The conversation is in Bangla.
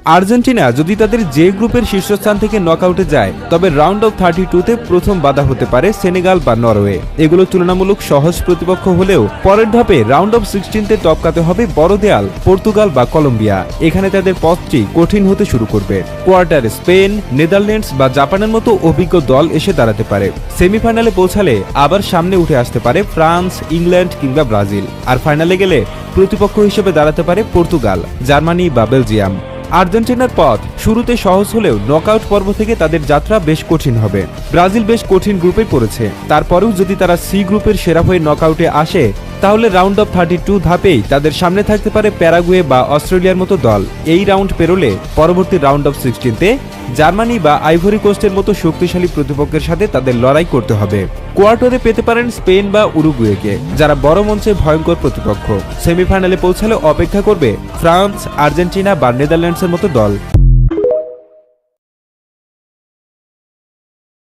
আর্জেন্টিনা যদি তাদের যে গ্রুপের শীর্ষস্থান থেকে নকআউটে যায় তবে রাউন্ড অফ 32-তে প্রথম বাধা হতে পারে সেনেগাল বা নরওয়ে। এগুলো তুলনামূলক সহজ প্রতিপক্ষ হলেও পরের ধাপে রাউন্ড অফ 16-তে টপকাতে হবে বড় দেয়াল পর্তুগাল বা কলম্বিয়া। এখানে তাদের পথটি কঠিন হতে শুরু করবে। কোয়ার্টারে স্পেন, নেদারল্যান্ডস বা জাপানের মতো অভিজ্ঞ দল এসে দাঁড়াতে পারে। সেমিফাইনালে পৌঁছালে আবার সামনে উঠে আসতে পারে ফ্রান্স, ইংল্যান্ড কিংবা ব্রাজিল। আর ফাইনালে গেলে প্রতিপক্ষ হিসেবে দাঁড়াতে পারে পর্তুগাল, জার্মানি বা বেলজিয়াম। আর্জেন্টিনার পথ শুরুতে সহজ হলেও নকআউট পর্ব থেকে তাদের যাত্রা বেশ কঠিন হবে। ব্রাজিল বেশ কঠিন গ্রুপে পড়েছে, তারপরেও যদি তারা সি গ্রুপের সেরা হয়ে নকআউটে আসে তাহলে রাউন্ড অফ 32 ধাপেই তাদের সামনে থাকতে পারে প্যারাগুয়ে বা অস্ট্রেলিয়ার মতো দল। এই রাউন্ড পেরোলে পরবর্তী রাউন্ড অফ 16-তে জার্মানি বা আইভরি কোস্টের মতো শক্তিশালী প্রতিপক্ষের সাথে তাদের লড়াই করতে হবে। কোয়ার্টারে পেতে পারেন স্পেন বা উরুগুয়েকে, যারা বড় মঞ্চে ভয়ঙ্কর প্রতিপক্ষ। সেমিফাইনালে পৌঁছালে অপেক্ষা করবে ফ্রান্স, আর্জেন্টিনা বা নেদারল্যান্ডসের মতো দল।